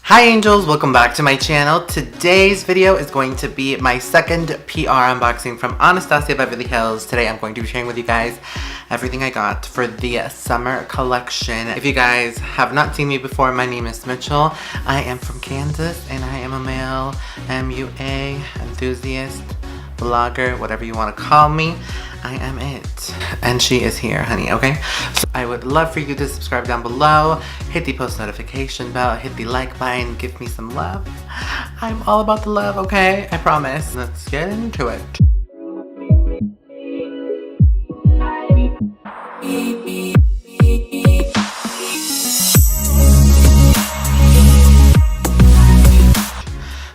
Hi angels, welcome back to my channel. Today's video is going to be my second PR unboxing from Anastasia Beverly Hills. Today I'm going to be sharing with you guys everything I got for the summer collection. If you guys have not seen me before, my name is Mitchell. I am from Kansas and I am a male MUA enthusiast, blogger, whatever you want to call me. I am it. And she is here, honey, okay? So I would love for you to subscribe down below, hit the post notification bell, hit the like button, give me some love. I'm all about the love, okay? I promise. Let's get into it.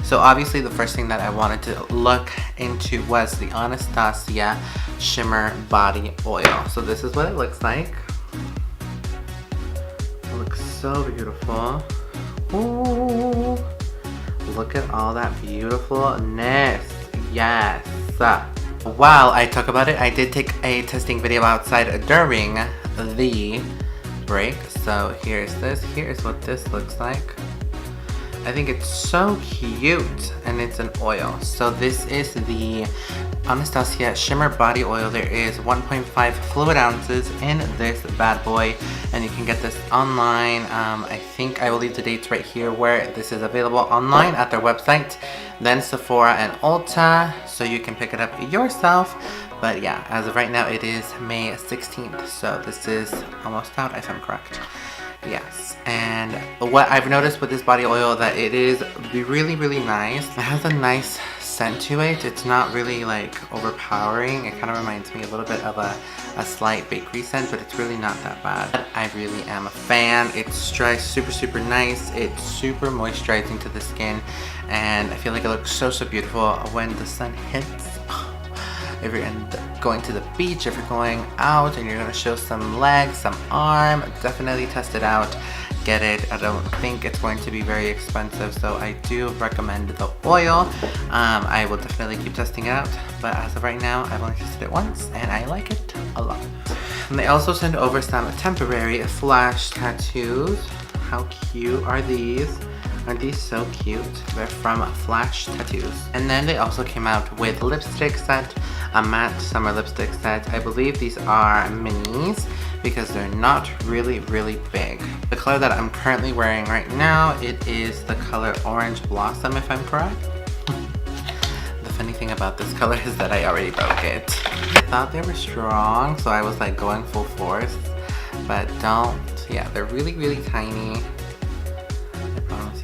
So obviously the first thing that I wanted to look into was the Anastasia Shimmer Body Oil. So this is what it looks like. It looks so beautiful. Ooh, look at all that beautifulness. Yes. While I talk about it, I did take a testing video outside during the break. So here's this. Here's what this looks like. I think it's so cute, and it's an oil. So this is the Anastasia Shimmer Body Oil. There is 1.5 fluid ounces in this bad boy, and you can get this online. I think I will leave the dates right here where this is available online at their website, then Sephora and Ulta, so you can pick it up yourself. But yeah, as of right now, it is May 16th, so this is almost out if I'm correct. Yes, and what I've noticed with this body oil that it is really nice. It has a nice scent to it. It's not really like overpowering. It kind of reminds me a little bit of a slight bakery scent, but it's really not that bad. I really am a fan. It's dry, super nice. It's super moisturizing to the skin, and I feel like it looks so beautiful when the sun hits. If you're going to the beach, if you're going out and you're going to show some legs, some arm, definitely test it out. Get it. I don't think it's going to be very expensive, so I do recommend the oil. I will definitely keep testing it out, but as of right now, I've only tested it once and I like it a lot. And they also send over some temporary flash tattoos. How cute are these? Aren't these so cute? They're from Flash Tattoos. And then they also came out with lipstick set, a matte summer lipstick set. I believe these are minis because they're not really big. The color that I'm currently wearing right now, it is the color Orange Blossom, if I'm correct. The funny thing about this color is that I already broke it. I thought they were strong, so I was like going full force, but don't. Yeah, they're really tiny.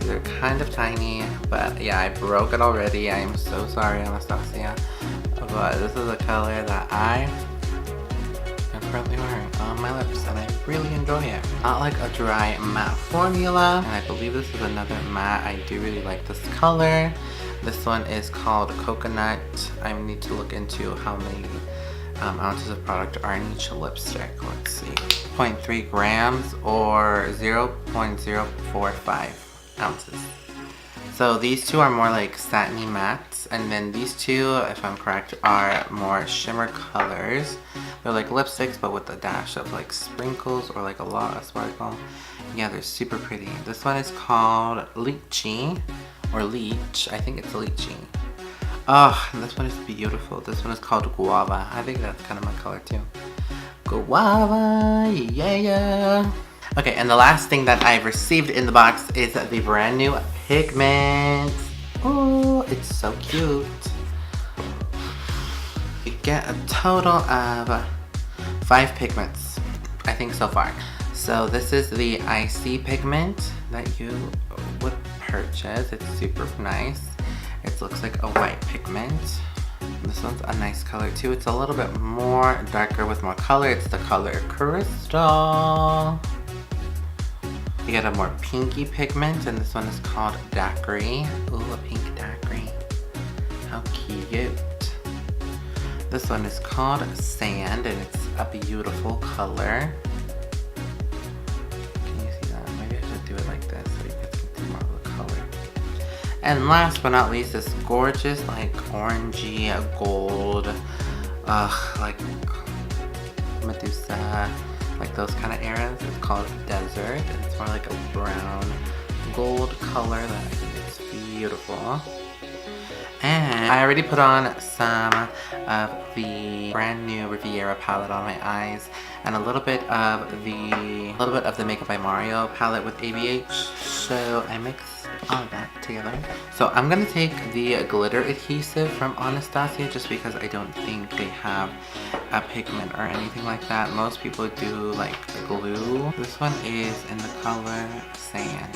They're kind of tiny, but yeah, I broke it already. I am so sorry, Anastasia. But this is a color that I am currently wearing on my lips, and I really enjoy it. Not like a dry matte formula, and I believe this is another matte. I do really like this color. This one is called Coconut. I need to look into how many ounces of product are in each lipstick. Let's see. 0.3 grams or 0.045 ounces. So these two are more like satiny mattes, and then these two, if I'm correct, are more shimmer colors. They're like lipsticks but with a dash of like sprinkles or like a lot of sparkle. Yeah, they're super pretty. This one is called Lychee or Leech. I think it's Lychee. Oh, this one is beautiful. This one is called Guava. I think that's kind of my color too. Guava, yeah. Okay, and the last thing that I've received in the box is the brand new pigment. Oh, it's so cute. You get a total of 5 pigments, I think so far. So this is the IC pigment that you would purchase. It's super nice. It looks like a white pigment. This one's a nice color too. It's a little bit more darker with more color. It's the color Crystal. You get a more pinky pigment, and this one is called Daiquiri. Ooh, a pink daiquiri. How cute. This one is called Sand, and it's a beautiful color. Can you see that? Maybe I should do it like this so you guys can see more of the color. And last but not least, this gorgeous, like orangey gold, like Medusa, like those kind of eras. It's called Desert, and it's more like a brown gold color that I think is beautiful. And I already put on some of the brand new Riviera palette on my eyes, and a little bit of the Makeup by Mario palette with ABH. So I mixed all of that together. So I'm gonna take the glitter adhesive from Anastasia, just because I don't think they have a pigment or anything like that. Most people do like glue. This one is in the color Sand.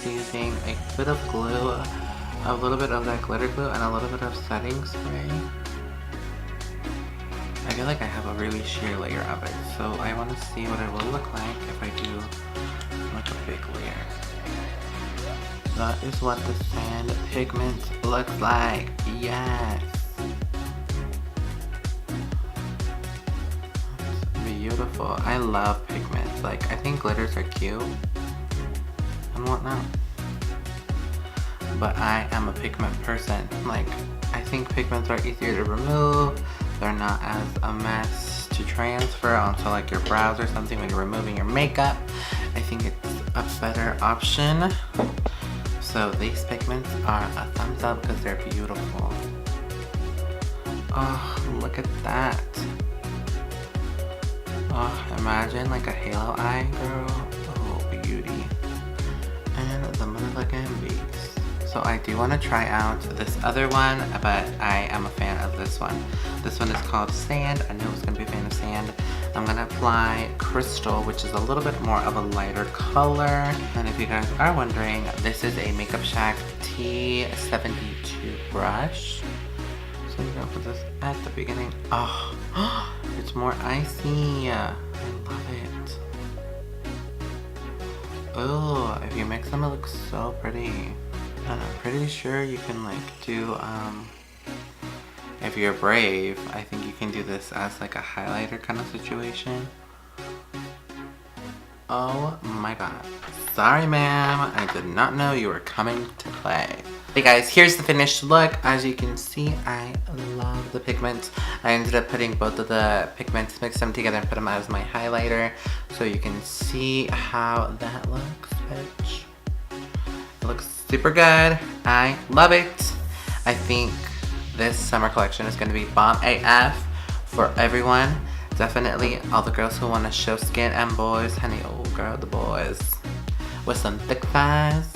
Using a bit of glue, a little bit of that glitter glue, and a little bit of setting spray. I feel like I have a really sheer layer of it, so I want to see what it will look like if I do like a big layer. That is what the sand pigment looks like. Yes! It's beautiful. I love pigments. Like, I think glitters are cute and whatnot, but I am a pigment person. Like, I think pigments are easier to remove. They're not as a mess to transfer onto like your brows or something when you're removing your makeup. I think it's a better option. So these pigments are a thumbs up because they're beautiful. Oh, look at that. Oh, imagine like a halo eye, girl. Oh, beauty. And the motherfucking beast. So I do want to try out this other one, but I am a fan of this one. This one is called Sand. I knew I was going to be a fan of sand. I'm going to apply Crystal, which is a little bit more of a lighter color. And if you guys are wondering, this is a Makeup Shack T72 brush. So you're going to put this at the beginning. Oh, it's more icy. I love it. Oh, if you mix them, it looks so pretty. And I'm pretty sure you can like do, if you're brave, I think you can do this as like a highlighter kind of situation. Oh my god. Sorry ma'am, I did not know you were coming to play. Hey guys, here's the finished look. As you can see, I love the pigments. I ended up putting both of the pigments, mixed them together and put them as my highlighter. So you can see how that looks, bitch. It looks super good. I love it. I think this summer collection is going to be bomb AF for everyone. Definitely all the girls who want to show skin, and boys, honey, oh girl, the boys with some thick thighs.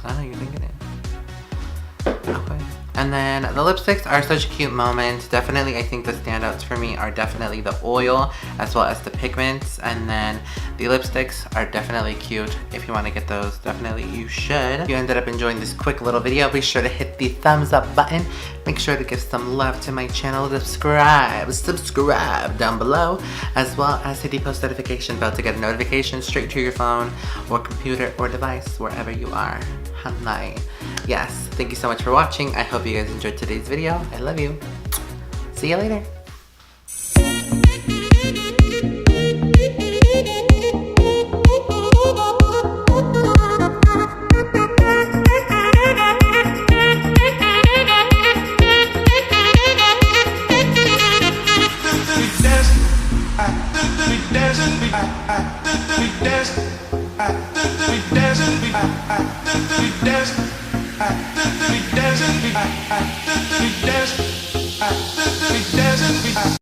I know you're thinking it. Okay. And then the lipsticks are such a cute moment. Definitely, I think the standouts for me are definitely the oil as well as the pigments. And then the lipsticks are definitely cute. If you want to get those, definitely you should. If you ended up enjoying this quick little video, be sure to hit the thumbs up button. Make sure to give some love to my channel. Subscribe down below, as well as hit the post notification bell to get a notification straight to your phone or computer or device, wherever you are. Hi. Yes, thank you so much for watching. I hope you guys enjoyed today's video. I love you. See you later. We dancing,